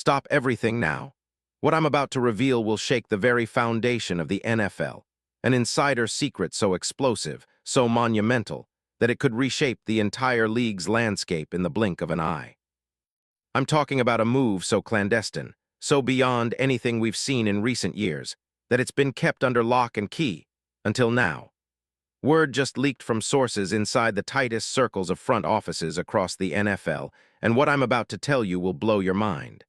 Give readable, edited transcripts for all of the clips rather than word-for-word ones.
Stop everything now. What I'm about to reveal will shake the very foundation of the NFL, an insider secret so explosive, so monumental, that it could reshape the entire league's landscape in the blink of an eye. I'm talking about a move so clandestine, so beyond anything we've seen in recent years, that it's been kept under lock and key, until now. Word just leaked from sources inside the tightest circles of front offices across the NFL, and what I'm about to tell you will blow your mind.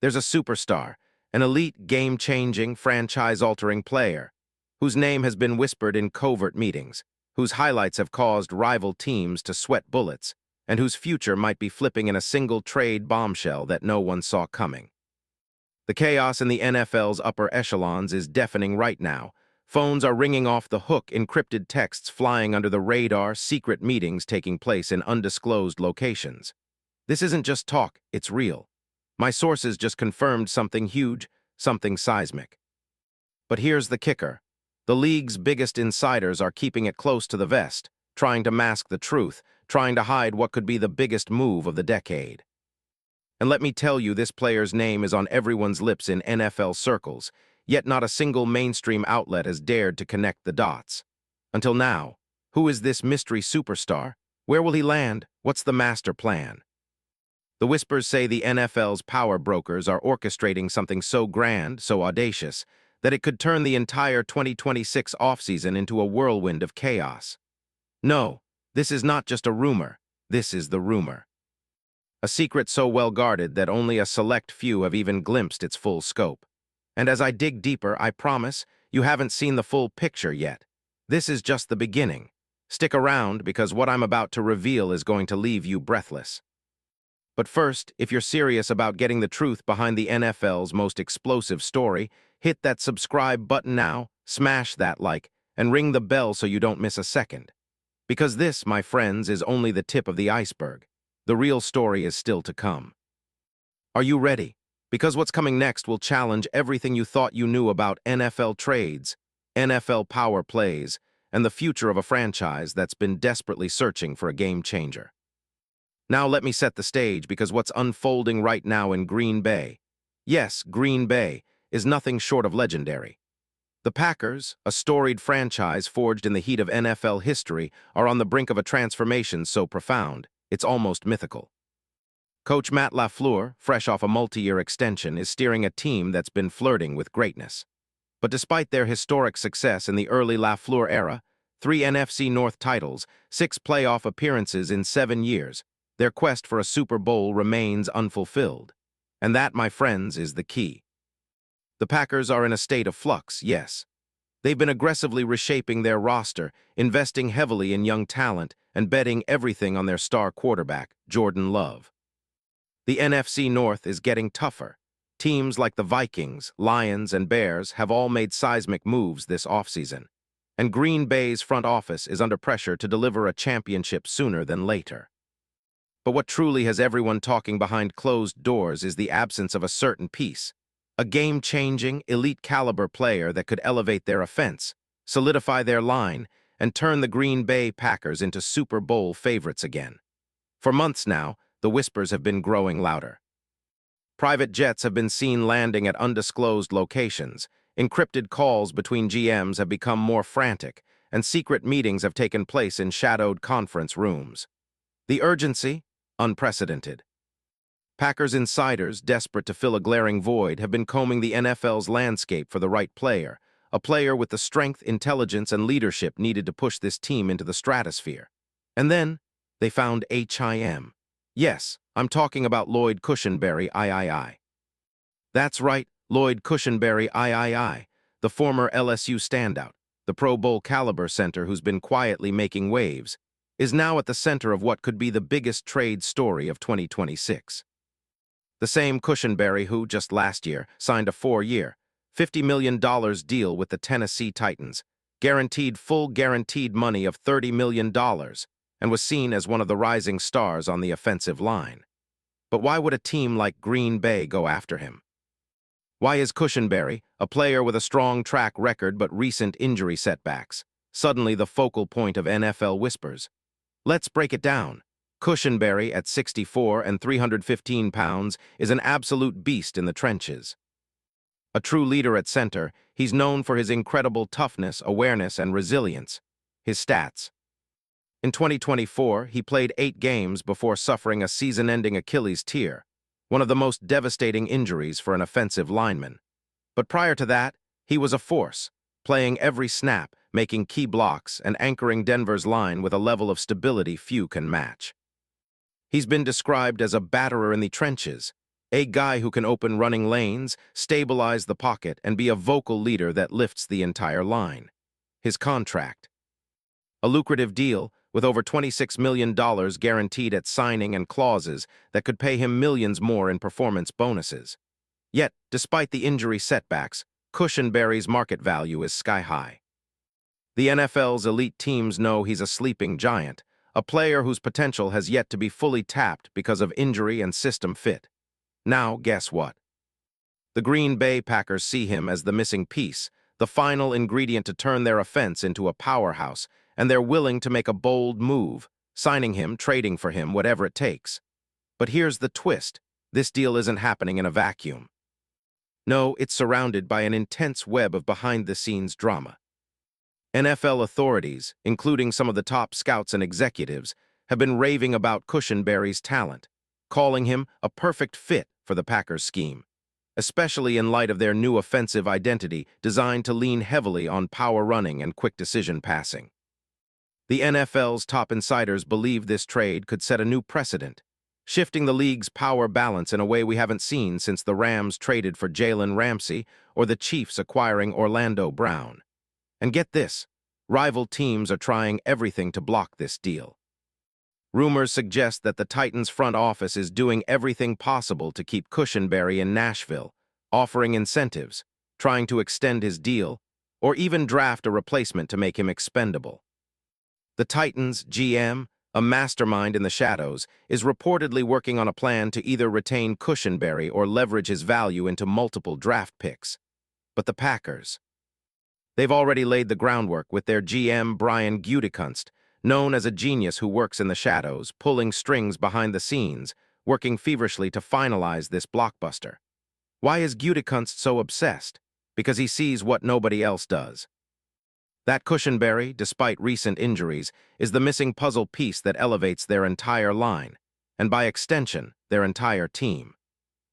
There's a superstar, an elite game-changing, franchise-altering player, whose name has been whispered in covert meetings, whose highlights have caused rival teams to sweat bullets, and whose future might be flipping in a single trade bombshell that no one saw coming. The chaos in the NFL's upper echelons is deafening right now. Phones are ringing off the hook, encrypted texts flying under the radar, secret meetings taking place in undisclosed locations. This isn't just talk, it's real. My sources just confirmed something huge, something seismic. But here's the kicker. The league's biggest insiders are keeping it close to the vest, trying to mask the truth, trying to hide what could be the biggest move of the decade. And let me tell you, this player's name is on everyone's lips in NFL circles, yet not a single mainstream outlet has dared to connect the dots. Until now, who is this mystery superstar? Where will he land? What's the master plan? The whispers say the NFL's power brokers are orchestrating something so grand, so audacious, that it could turn the entire 2026 offseason into a whirlwind of chaos. No, this is not just a rumor. This is the rumor. A secret so well guarded that only a select few have even glimpsed its full scope. And as I dig deeper, I promise, you haven't seen the full picture yet. This is just the beginning. Stick around, because what I'm about to reveal is going to leave you breathless. But first, if you're serious about getting the truth behind the NFL's most explosive story, hit that subscribe button now, smash that like, and ring the bell so you don't miss a second. Because this, my friends, is only the tip of the iceberg. The real story is still to come. Are you ready? Because what's coming next will challenge everything you thought you knew about NFL trades, NFL power plays, and the future of a franchise that's been desperately searching for a game changer. Now let me set the stage, because what's unfolding right now in Green Bay, yes, Green Bay, is nothing short of legendary. The Packers, a storied franchise forged in the heat of NFL history, are on the brink of a transformation so profound, it's almost mythical. Coach Matt LaFleur, fresh off a multi-year extension, is steering a team that's been flirting with greatness. But despite their historic success in the early LaFleur era, 3 NFC North titles, 6 playoff appearances in 7 years, their quest for a Super Bowl remains unfulfilled. And that, my friends, is the key. The Packers are in a state of flux, yes. They've been aggressively reshaping their roster, investing heavily in young talent, and betting everything on their star quarterback, Jordan Love. The NFC North is getting tougher. Teams like the Vikings, Lions, and Bears have all made seismic moves this offseason. And Green Bay's front office is under pressure to deliver a championship sooner than later. But what truly has everyone talking behind closed doors is the absence of a certain piece. A game-changing, elite-caliber player that could elevate their offense, solidify their line, and turn the Green Bay Packers into Super Bowl favorites again. For months now, the whispers have been growing louder. Private jets have been seen landing at undisclosed locations, encrypted calls between GMs have become more frantic, and secret meetings have taken place in shadowed conference rooms. The urgency? Unprecedented. Packers insiders, desperate to fill a glaring void, have been combing the NFL's landscape for the right player, a player with the strength, intelligence, and leadership needed to push this team into the stratosphere. And then, they found HIM. Yes, I'm talking about Lloyd Cushenberry, III. That's right, Lloyd Cushenberry, III, the former LSU standout, the Pro Bowl caliber center who's been quietly making waves, is now at the center of what could be the biggest trade story of 2026. The same Cushenberry who, just last year, signed a 4-year, $50 million deal with the Tennessee Titans, guaranteed full guaranteed money of $30 million, and was seen as one of the rising stars on the offensive line. But why would a team like Green Bay go after him? Why is Cushenberry, a player with a strong track record but recent injury setbacks, suddenly the focal point of NFL whispers? Let's break it down. Cushenberry, at 64 and 315 pounds, is an absolute beast in the trenches. A true leader at center, he's known for his incredible toughness, awareness, and resilience. His stats. In 2024, he played 8 games before suffering a season-ending Achilles tear, one of the most devastating injuries for an offensive lineman. But prior to that, he was a force, playing every snap, making key blocks, and anchoring Denver's line with a level of stability few can match. He's been described as a batterer in the trenches, a guy who can open running lanes, stabilize the pocket, and be a vocal leader that lifts the entire line. His contract. A lucrative deal, with over $26 million guaranteed at signing and clauses that could pay him millions more in performance bonuses. Yet, despite the injury setbacks, Cushenberry's market value is sky-high. The NFL's elite teams know he's a sleeping giant, a player whose potential has yet to be fully tapped because of injury and system fit. Now, guess what? The Green Bay Packers see him as the missing piece, the final ingredient to turn their offense into a powerhouse, and they're willing to make a bold move, signing him, trading for him, whatever it takes. But here's the twist. This deal isn't happening in a vacuum. No, it's surrounded by an intense web of behind-the-scenes drama. NFL authorities, including some of the top scouts and executives, have been raving about Cushenberry's talent, calling him a perfect fit for the Packers' scheme, especially in light of their new offensive identity designed to lean heavily on power running and quick decision passing. The NFL's top insiders believe this trade could set a new precedent, shifting the league's power balance in a way we haven't seen since the Rams traded for Jalen Ramsey or the Chiefs acquiring Orlando Brown. And get this, rival teams are trying everything to block this deal. Rumors suggest that the Titans' front office is doing everything possible to keep Cushenberry in Nashville, offering incentives, trying to extend his deal, or even draft a replacement to make him expendable. The Titans' GM, a mastermind in the shadows, is reportedly working on a plan to either retain Cushenberry or leverage his value into multiple draft picks. But the Packers. They've already laid the groundwork with their GM Brian Gutekunst, known as a genius who works in the shadows, pulling strings behind the scenes, working feverishly to finalize this blockbuster. Why is Gutekunst so obsessed? Because he sees what nobody else does. That Cushenberry, despite recent injuries, is the missing puzzle piece that elevates their entire line, and by extension, their entire team.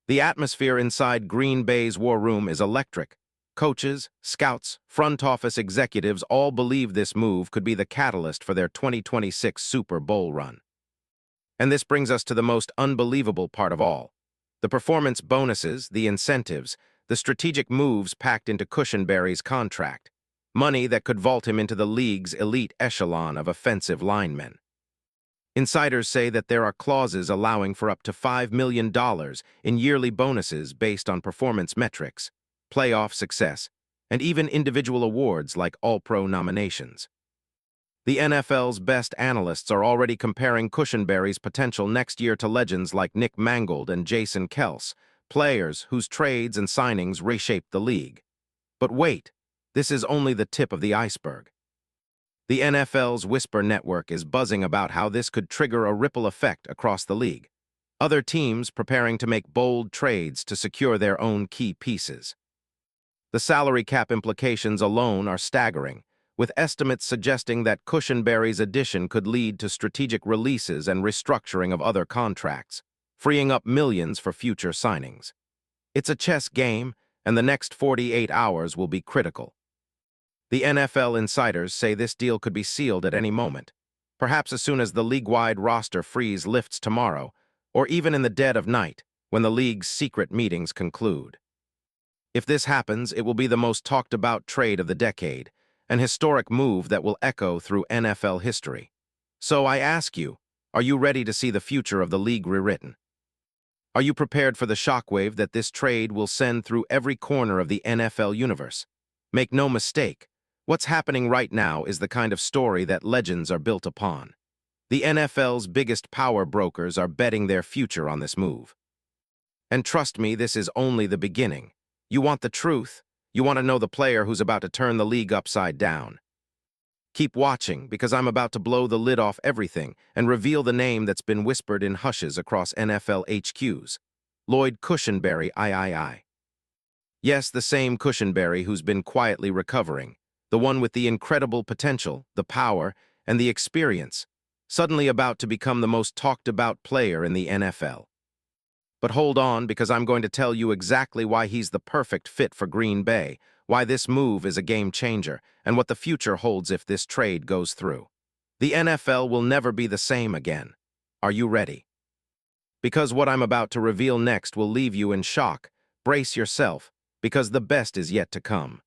The atmosphere inside Green Bay's war room is electric. Coaches, scouts, front office executives all believe this move could be the catalyst for their 2026 Super Bowl run. And this brings us to the most unbelievable part of all. The performance bonuses, the incentives, the strategic moves packed into Cushenberry's contract. Money that could vault him into the league's elite echelon of offensive linemen. Insiders say that there are clauses allowing for up to $5 million in yearly bonuses based on performance metrics, playoff success, and even individual awards like All-Pro nominations. The NFL's best analysts are already comparing Cushenberry's potential next year to legends like Nick Mangold and Jason Kels, players whose trades and signings reshaped the league. But wait, this is only the tip of the iceberg. The NFL's Whisper Network is buzzing about how this could trigger a ripple effect across the league. Other teams preparing to make bold trades to secure their own key pieces. The salary cap implications alone are staggering, with estimates suggesting that Cushenberry's addition could lead to strategic releases and restructuring of other contracts, freeing up millions for future signings. It's a chess game, and the next 48 hours will be critical. The NFL insiders say this deal could be sealed at any moment, perhaps as soon as the league-wide roster freeze lifts tomorrow, or even in the dead of night, when the league's secret meetings conclude. If this happens, it will be the most talked-about trade of the decade, an historic move that will echo through NFL history. So I ask you, are you ready to see the future of the league rewritten? Are you prepared for the shockwave that this trade will send through every corner of the NFL universe? Make no mistake, what's happening right now is the kind of story that legends are built upon. The NFL's biggest power brokers are betting their future on this move. And trust me, this is only the beginning. You want the truth? You want to know the player who's about to turn the league upside down? Keep watching, because I'm about to blow the lid off everything and reveal the name that's been whispered in hushes across NFL HQs. Lloyd Cushenberry, I. Yes, the same Cushenberry who's been quietly recovering. The one with the incredible potential, the power, and the experience. Suddenly about to become the most talked-about player in the NFL. But hold on, because I'm going to tell you exactly why he's the perfect fit for Green Bay, why this move is a game changer, and what the future holds if this trade goes through. The NFL will never be the same again. Are you ready? Because what I'm about to reveal next will leave you in shock. Brace yourself, because the best is yet to come.